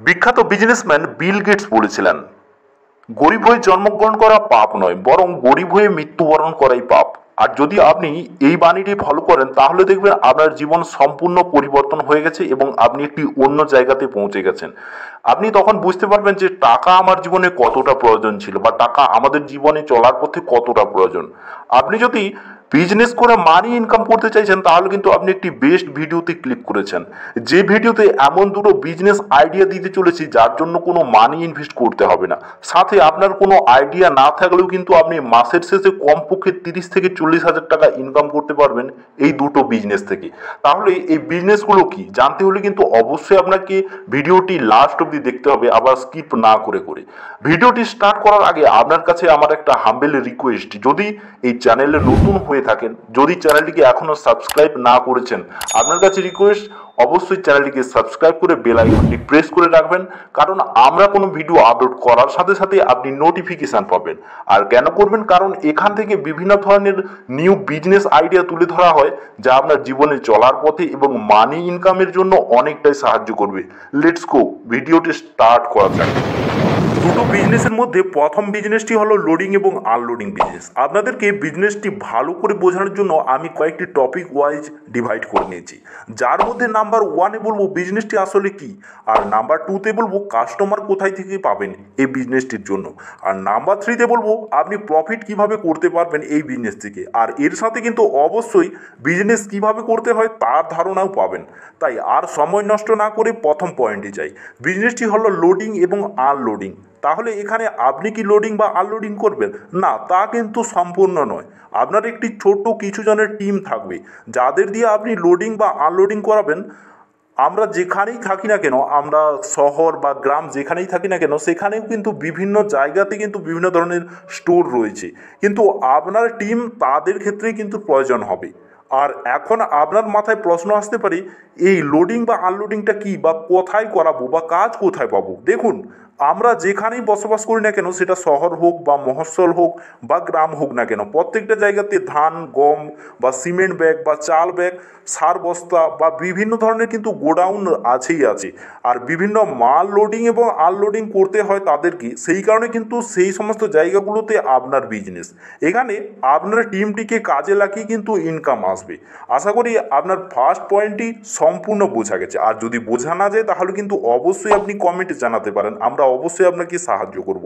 বিখ্যাত businessman Bill Gates বলেছিলেন, গরিব হয়ে জন্মগ্রহণ করা পাপ নয়, বরং গরিব হয়ে মৃত্যুবরণ করাই পাপ। আর যদি আপনি এই বাণীটি ফলো করেন তাহলে দেখবেন আপনার জীবন সম্পূর্ণ পরিবর্তন হয়ে গেছে এবং আপনি একটি অন্য জায়গাতে পৌঁছে গেছেন। আপনি তখন বুঝতে পারবেন যে টাকা আমার জীবনে কতটা প্রয়োজন ছিল বা টাকা আমাদের জীবনে চলার পথে কতটা প্রয়োজন। আপনি যদি বিজনেস করে মানি ইনকাম করতে চাইছেন তাহলে কিন্তু আপনি একটি বেস্ট ভিডিওতে ক্লিক করেছেন, যে ভিডিওতে এমন দুটো বিজনেস আইডিয়া দিতে চলেছি যার জন্য কোনো মানি ইনভেস্ট করতে হবে না। সাথে আপনার কোনো আইডিয়া না থাকলেও কিন্তু আপনি মাসের শেষে কমপক্ষে 30 থেকে 40 হাজার টাকা ইনকাম করতে পারবেন এই দুটো বিজনেস থেকে। তাহলে এই বিজনেসগুলো কি জানতে হলে কিন্তু অবশ্যই আপনাকে ভিডিওটি লাস্ট অবধি দেখতে হবে, আবার স্কিপ না করে করে। ভিডিওটি স্টার্ট করার আগে আপনার কাছে আমার একটা হাম্বেল রিকোয়েস্ট, যদি এই চ্যানেলে নতুন হয়ে থাকেন, যদি চ্যানেলটিকে এখনো সাবস্ক্রাইব না করেছেন, আপনার কাছে রিকোয়েস্ট অবশ্যই চ্যানেলটিকে সাবস্ক্রাইব করে বেল আইকনটি প্রেস করে রাখবেন, কারণ আমরা কোনো ভিডিও আপলোড করার সাথে সাথে আপনি নোটিফিকেশন পাবেন। আর কেন করবেন? কারণ এখান থেকে বিভিন্ন ধরনের নিউ বিজনেস আইডিয়া তুলে ধরা হয় যা আপনার জীবনে চলার পথে এবং মানি ইনকামের জন্য অনেকটাই সাহায্য করবে। লেটস গো, ভিডিওটি স্টার্ট করা যাক। দুটো বিজনেসের মধ্যে প্রথম বিজনেসটি হলো লোডিং এবং আনলোডিং বিজনেস। আপনাদেরকে বিজনেসটি ভালো করে বোঝানোর জন্য আমি কয়েকটি টপিক ওয়াইজ ডিভাইড করে নিয়েছি, যার মধ্যে নাম্বার 1-এ বলবো বিজনেসটি আসলে কি, আর নাম্বার 2-তে বলবো কাস্টমার কোথায় থেকে পাবেন এই বিজনেসটির জন্য, আর নাম্বার 3-তে বলবো আপনি প্রফিট কিভাবে করতে পারবেন এই বিজনেস থেকে। আর এর সাথে কিন্তু অবশ্যই বিজনেস কিভাবে করতে হয় তার ধারণাও পাবেন। তাই আর সময় নষ্ট না করে প্রথম পয়েন্টে যাই। বিজনেসটি হলো লোডিং এবং আনলোডিং। তাহলে এখানে আপনি কি লোডিং বা আনলোডিং করবেন? না, তা কিন্তু সম্পূর্ণ নয়। আপনার একটি ছোট কিছু জনের টিম থাকবে যাদের দিয়ে আপনি লোডিং বা আনলোডিং করাবেন। আমরা যেখানেই থাকি না কেন, আমরা শহর বা গ্রাম যেখানেই থাকি না কেন, সেখানেও কিন্তু বিভিন্ন জায়গাতে কিন্তু বিভিন্ন ধরনের স্টোর রয়েছে, কিন্তু আপনার টিম তাদের ক্ষেত্রেই কিন্তু প্রয়োজন হবে। আর এখন আপনার মাথায় প্রশ্ন আসতে পারে, এই লোডিং বা আনলোডিংটা কি, বা কোথায় করাবো, বা কাজ কোথায় পাবো? দেখুন, আমরা যেখানেই বসবাস করি না কেন, সেটা শহর হোক বা মফস্বল হোক বা গ্রাম হোক না কেন, প্রত্যেকটা জায়গাতে ধান, গম বা সিমেন্ট ব্যাগ বা চাল ব্যাগ, সার বস্তা বা বিভিন্ন ধরনের কিন্তু গোডাউন আছেই আছে। আর বিভিন্ন মাল লোডিং এবং আনলোডিং করতে হয় তাদেরকে, সেই কারণে কিন্তু সেই সমস্ত জায়গাগুলোতে আপনার বিজনেস। এখানে আপনার টিমটিকে কাজে লাগিয়ে কিন্তু ইনকাম আসবে। আশা করি আপনার ফার্স্ট পয়েন্টটি সম্পূর্ণ বোঝা গেছে। আর যদি বোঝা না যায় তাহলে কিন্তু অবশ্যই আপনি কমেন্টে জানাতে পারেন, আমরা অবশ্যই আপনাকে সাহায্য করব।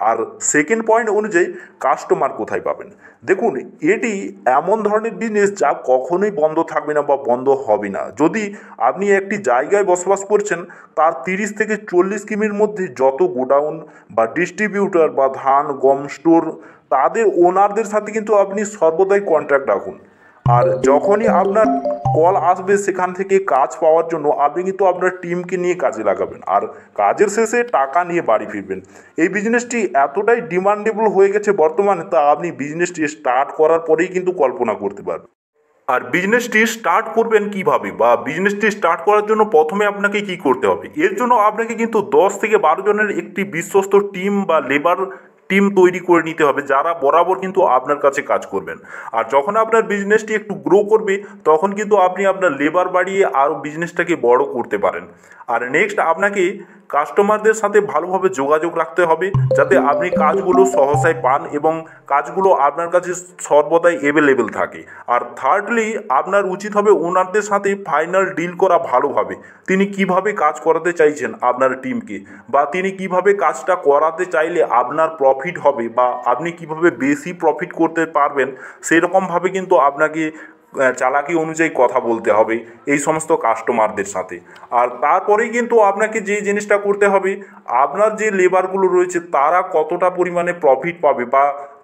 আর সেকেন্ড পয়েন্ট অনুযায়ী কাস্টমার কোথায় পাবেন? দেখুন, এটি এমন ধরনের বিজনেস যা কখনোই বন্ধ থাকবে না বা বন্ধ হবে না। যদি আপনি একটি জায়গায় বসবাস করছেন, তার 30 থেকে 40 কিমির মধ্যে যত গোডাউন বা ডিস্ট্রিবিউটর বা ধান গম স্টোর, তাদের ওনারদের সাথে কিন্তু আপনি সর্বদাই কন্ট্যাক্ট রাখুন। আর যখনই আপনার কল আসবে সেখান থেকে কাজ পাওয়ার জন্য, আপনি কিন্তু আপনার টিমকে নিয়ে কাজে লাগাবেন আর কাজের শেষে টাকা নিয়ে বাড়ি ফিরবেন। এই বিজনেসটি এতটাই ডিমান্ডেবল হয়ে গেছে বর্তমানে, তা আপনি বিজনেসটি স্টার্ট করার পরেই কিন্তু কল্পনা করতে পারবেন। আর বিজনেসটি স্টার্ট করবেন কিভাবে, বা বিজনেসটি স্টার্ট করার জন্য প্রথমে আপনাকে কি করতে হবে? এর জন্য আপনাকে কিন্তু 10 থেকে 12 জনের একটি বিশ্বস্ত টিম বা লেবার টিম তৈরি করে নিতে হবে, যারা বরাবর কিন্তু আপনার কাছে কাজ করবেন। আর যখন আপনার বিজনেসটি একটু গ্রো করবে, তখন কিন্তু আপনি আপনার লেবার বাড়িয়ে আরও বিজনেসটাকে বড় করতে পারেন। আর নেক্সট, আপনাকে কাস্টমারদের সাথে ভালোভাবে যোগাযোগ রাখতে হবে, যাতে আপনি কাজগুলো সহসায় পান এবং কাজগুলো আপনার কাছে সর্বদাই অ্যাভেলেবেল থাকে। আর থার্ডলি, আপনার উচিত হবে ওনারদের সাথে ফাইনাল ডিল করা ভালোভাবে। তিনি কিভাবে কাজ করাতে চাইছেন আপনার টিমকে, বা তিনি কিভাবে কাজটা করাতে চাইলে আপনার প্রফিট হবে, বা আপনি কিভাবে বেশি প্রফিট করতে পারবেন, সেরকমভাবে কিন্তু আপনাকে চালাকি অনুযায়ী কথা বলতে হবে এই সমস্ত কাস্টমারদের সাথে। আর তারপরেই কিন্তু আপনাকে যে জিনিসটা করতে হবে, আপনার যে লেবারগুলো রয়েছে তারা কতটা পরিমাণে প্রফিট পাবে, বা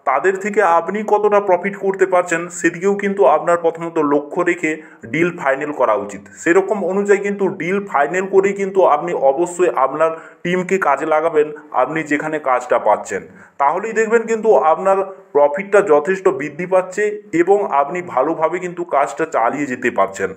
তাদের থেকে আপনি কতটা প্রফিট করতে পারছেন, সেদিকেও কিন্তু আপনার প্রথমত লক্ষ্য রেখে ডিল ফাইনাল করা উচিত। সেরকম অনুযায়ী কিন্তু ডিল ফাইনাল করেই কিন্তু আপনি অবশ্যই আপনার টিমকে কাজে লাগাবেন আপনি যেখানে কাজটা পাচ্ছেন। তাহলেই দেখবেন কিন্তু আপনার প্রফিটটা যথেষ্ট বৃদ্ধি পাচ্ছে এবং আপনি ভালোভাবে কিন্তু কাজটা চালিয়ে যেতে পারছেন।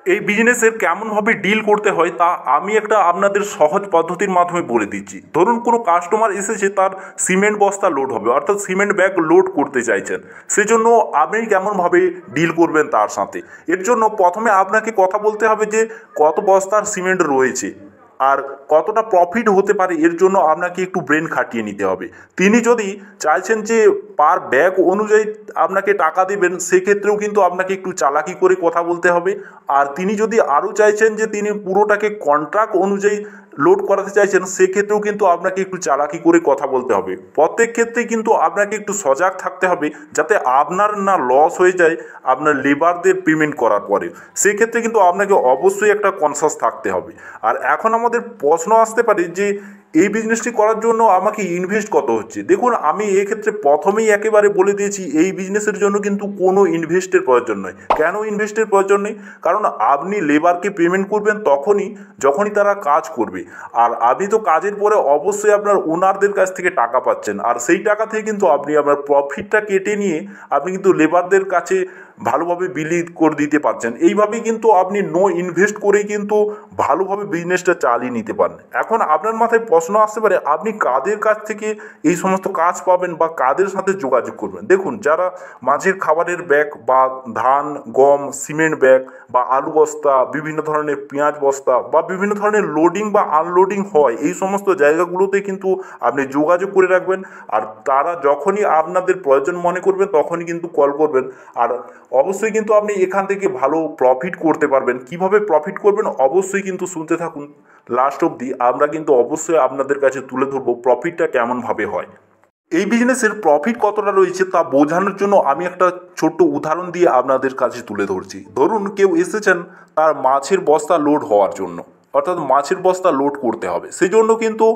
এই বিজনেসের কেমনভাবে ডিল করতে হয় তা আমি একটা আপনাদের সহজ পদ্ধতির মাধ্যমে বলে দিচ্ছি। ধরুন, কোনো কাস্টমার এসেছে, তার সিমেন্ট বস্তা লোড হবে, অর্থাৎ সিমেন্ট ব্যাগ লোড করতে চাইছেন। সেজন্য আপনি কেমনভাবে ডিল করবেন তার সাথে, এর জন্য প্রথমে আপনাকে কথা বলতে হবে যে কত বস্তার সিমেন্ট রয়েছে। আর কতটা প্রফিট হতে পারে এর জন্য আপনাকে একটু ব্রেন খাটিয়ে নিতে হবে। তিনি যদি চাইছেন যে পার ব্যাগ অনুযায়ী আপনাকে টাকা দেবেন, সেক্ষেত্রেও কিন্তু আপনাকে একটু চালাকি করে কথা বলতে হবে। আর তিনি যদি আরও চাইছেন যে তিনি পুরোটাকে কন্ট্রাক্ট অনুযায়ী লোড করাতে চাইছেন, সেক্ষেত্রেও কিন্তু আপনাকে একটু চালাকি করে কথা বলতে হবে। প্রত্যেক ক্ষেত্রেই কিন্তু আপনাকে একটু সজাগ থাকতে হবে, যাতে আপনার না লস হয়ে যায় আপনার লেবারদের পেমেন্ট করার পরে। সেক্ষেত্রে কিন্তু আপনাকে অবশ্যই একটা কনসাস থাকতে হবে। আর এখন আমাদের প্রশ্ন আসতে পারে যে এই বিজনেসটি করার জন্য আমাকে ইনভেস্ট কত হচ্ছে। দেখুন, আমি এক্ষেত্রে প্রথমেই একেবারে বলে দিয়েছি, এই বিজনেসের জন্য কিন্তু কোনো ইনভেস্টের প্রয়োজন নয়। কেন ইনভেস্টের প্রয়োজন নেই? কারণ আপনি লেবারকে পেমেন্ট করবেন যখনই তারা কাজ করবে। আর আপনি তো কাজের পরে অবশ্যই আপনার ওনারদের কাছ থেকে টাকা পাচ্ছেন, আর সেই টাকা থেকে কিন্তু আপনি আপনার প্রফিটটা কেটে নিয়ে আপনি কিন্তু লেবারদের কাছে ভালোভাবে বিলি করে দিতে পারছেন। এইভাবেই কিন্তু আপনি নো ইনভেস্ট করেই কিন্তু ভালোভাবে বিজনেসটা চালিয়ে নিতে পারেন। এখন আপনার মাথায় প্রশ্ন আসতে পারে, আপনি কাদের কাছ থেকে এই সমস্ত কাজ পাবেন বা কাদের সাথে যোগাযোগ করবেন। দেখুন, যারা মাঝের খাবারের ব্যাগ বা ধান, গম, সিমেন্ট ব্যাগ বা আলু বস্তা, বিভিন্ন ধরনের পেঁয়াজ বস্তা বা বিভিন্ন ধরনের লোডিং বা আনলোডিং হয়, এই সমস্ত জায়গাগুলোতে কিন্তু আপনি যোগাযোগ করে রাখবেন। আর তারা যখনই আপনাদের প্রয়োজন মনে করবেন তখনই কিন্তু কল করবেন। আর অবশ্যই কিন্তু আপনি এখান থেকে ভালো প্রফিট করতে পারবেন। কিভাবে প্রফিট করবেন অবশ্যই কিন্তু শুনতে থাকুন লাস্ট অবধি। আমরা কিন্তু অবশ্যই আপনাদের কাছে তুলে ধরবো প্রফিটটা কেমনভাবে হয়। এই বিজনেসের প্রফিট কতটা রয়েছে তা বোঝানোর জন্য আমি একটা ছোট্ট উদাহরণ দিয়ে আপনাদের কাছে তুলে ধরছি। ধরুন, কেউ এসেছেন তার মাছের বস্তা লোড হওয়ার জন্য, অর্থাৎ মাছের বস্তা লোড করতে হবে। সেই জন্য কিন্তু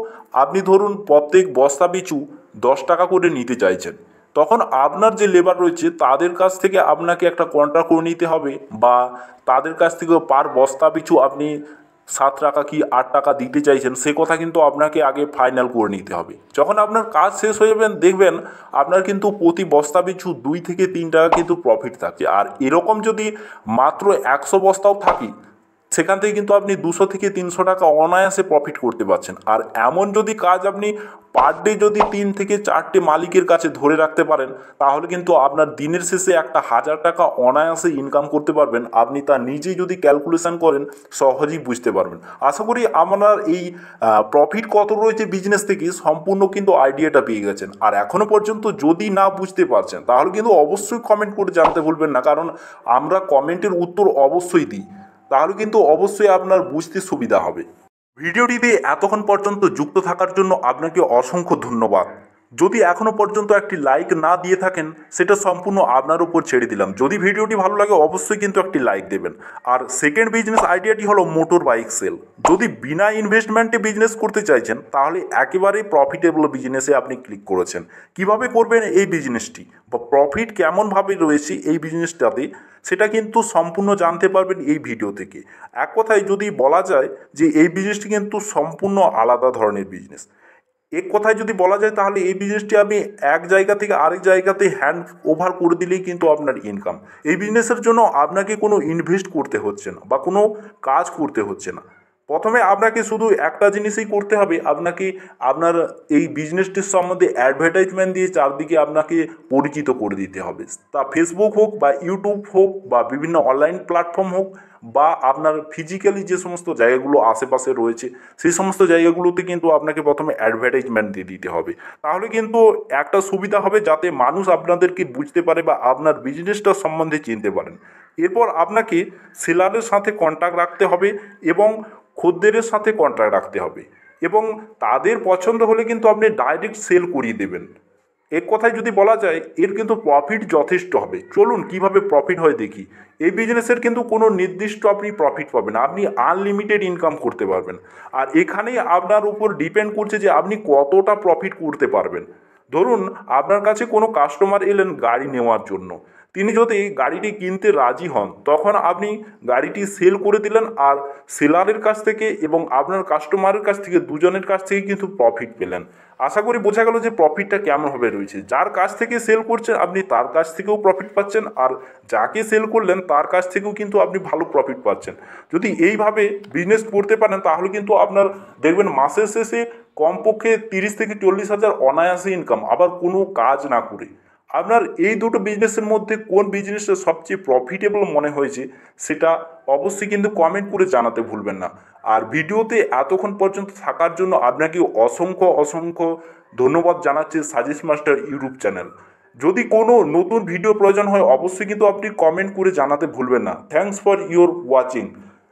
আপনি ধরুন প্রত্যেক বস্তা পিছু 10 টাকা করে নিতে চাইছেন। তখন আপনার যে লেবার রয়েছে তাদের কাছ থেকে আপনাকে একটা কন্ট্রাক্ট করে নিতে হবে, বা তাদের কাছ থেকে পার বস্তা পিছু আপনি 7 টাকা কি 8 টাকা দিতে চাইছেন, সে কথা কিন্তু আপনাকে আগে ফাইনাল করে নিতে হবে। যখন আপনার কাজ শেষ হয়ে যাবেন, দেখবেন আপনার কিন্তু প্রতি বস্তা পিছু 2 থেকে 3 টাকা কিন্তু প্রফিট থাকে। আর এরকম যদি মাত্র 100 বস্তাও থাকে, সেখান থেকে কিন্তু আপনি 200 থেকে 300 টাকা অনায়াসে প্রফিট করতে পারছেন। আর এমন যদি কাজ আপনি পার ডে যদি 3 থেকে 4টে মালিকের কাছে ধরে রাখতে পারেন, তাহলে কিন্তু আপনার দিনের শেষে একটা 1000 টাকা অনায়াসে ইনকাম করতে পারবেন। আপনি তা নিজেই যদি ক্যালকুলেশন করেন সহজেই বুঝতে পারবেন। আশা করি আপনার এই প্রফিট কত রয়েছে বিজনেস থেকে সম্পূর্ণ কিন্তু আইডিয়াটা পেয়ে গেছেন। আর এখনও পর্যন্ত যদি না বুঝতে পারছেন, তাহলে কিন্তু অবশ্যই কমেন্ট করে জানতে ভুলবেন না, কারণ আমরা কমেন্টের উত্তর অবশ্যই দিই। তাহলে কিন্তু অবশ্যই আপনার বুঝতে সুবিধা হবে। ভিডিওটিতে এতক্ষণ পর্যন্ত যুক্ত থাকার জন্য আপনাকে অসংখ্য ধন্যবাদ। যদি এখনও পর্যন্ত একটি লাইক না দিয়ে থাকেন, সেটা সম্পূর্ণ আপনার উপর ছেড়ে দিলাম। যদি ভিডিওটি ভালো লাগে অবশ্যই কিন্তু একটি লাইক দেবেন। আর সেকেন্ড বিজনেস আইডিয়াটি হলো মোটর বাইক সেল। যদি বিনা ইনভেস্টমেন্টে বিজনেস করতে চাইছেন, তাহলে একেবারে প্রফিটেবল বিজনেসে আপনি ক্লিক করেছেন। কিভাবে করবেন এই বিজনেসটি বা প্রফিট কেমনভাবে রয়েছে এই বিজনেসটাতে, সেটা কিন্তু সম্পূর্ণ জানতে পারবেন এই ভিডিও থেকে। এক কথায় যদি বলা যায় যে এই বিজনেসটি কিন্তু সম্পূর্ণ আলাদা ধরনের বিজনেস। এক কথায় যদি বলা যায়, তাহলে এই বিজনেসটি আপনি এক জায়গা থেকে আরেক জায়গাতে হ্যান্ড ওভার করে দিলেই কিন্তু আপনার ইনকাম। এই বিজনেসের জন্য আপনাকে কোনো ইনভেস্ট করতে হচ্ছে না বা কোনো কাজ করতে হচ্ছে না। প্রথমে আপনাকে শুধু একটা জিনিসই করতে হবে, আপনাকে আপনার এই বিজনেসটির সম্বন্ধে অ্যাডভার্টাইজমেন্ট দিয়ে চারদিকে আপনাকে পরিচিত করে দিতে হবে। তা ফেসবুক হোক বা ইউটিউব হোক বা বিভিন্ন অনলাইন প্ল্যাটফর্ম হোক, বা আপনার ফিজিক্যালি যে সমস্ত জায়গাগুলো আশেপাশে রয়েছে, সেই সমস্ত জায়গাগুলোতে কিন্তু আপনাকে প্রথমে অ্যাডভার্টাইজমেন্ট দিয়ে দিতে হবে। তাহলে কিন্তু একটা সুবিধা হবে, যাতে মানুষ আপনাদেরকে বুঝতে পারে বা আপনার বিজনেসটার সম্বন্ধে চিনতে পারেন। এরপর আপনাকে সেলারের সাথে কন্ট্যাক্ট রাখতে হবে এবং খদ্দেরের সাথে কন্ট্রাক্ট রাখতে হবে, এবং তাদের পছন্দ হলে কিন্তু আপনি ডাইরেক্ট সেল করিয়ে দেবেন। এক কথায় যদি বলা যায়, এর কিন্তু প্রফিট যথেষ্ট হবে। চলুন কিভাবে প্রফিট হয় দেখি। এই বিজনেসের কিন্তু কোনো নির্দিষ্ট আপনি প্রফিট পাবেন না, আপনি আনলিমিটেড ইনকাম করতে পারবেন। আর এখানেই আপনার উপর ডিপেন্ড করছে যে আপনি কতটা প্রফিট করতে পারবেন। ধরুন, আপনার কাছে কোনো কাস্টমার এলেন গাড়ি নেওয়ার জন্য, তিনি যদি গাড়িটি কিনতে রাজি হন, তখন আপনি গাড়িটি সেল করে দিলেন। আর সেলারের কাছ থেকে এবং আপনার কাস্টমারের কাছ থেকে, দুজনের কাছ থেকে কিন্তু প্রফিট পেলেন। আশা করি বোঝা গেল যে প্রফিটটা কেমনভাবে রয়েছে। যার কাছ থেকে সেল করছেন আপনি তার কাছ থেকেও প্রফিট পাচ্ছেন, আর যাকে সেল করলেন তার কাছ থেকেও কিন্তু আপনি ভালো প্রফিট পাচ্ছেন। যদি এইভাবে বিজনেস করতে পারেন, তাহলে কিন্তু আপনার দেখবেন মাসের শেষে কমপক্ষে 30 থেকে 40 হাজার অনায়াসে ইনকাম, আবার কোনো কাজ না করে। আপনার এই দুটো বিজনেসের মধ্যে কোন বিজনেসটা সবচেয়ে প্রফিটেবল মনে হয়েছে, সেটা অবশ্যই কিন্তু কমেন্ট করে জানাতে ভুলবেন না। আর ভিডিওতে এতক্ষণ পর্যন্ত থাকার জন্য আপনাকে অসংখ্য অসংখ্য ধন্যবাদ জানাচ্ছি সাজেশ মাস্টার ইউটিউব চ্যানেল। যদি কোনো নতুন ভিডিও প্রয়োজন হয় অবশ্যই কিন্তু আপনি কমেন্ট করে জানাতে ভুলবেন না। Thanks for your watching.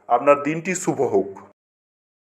আপনার দিনটি শুভ হোক।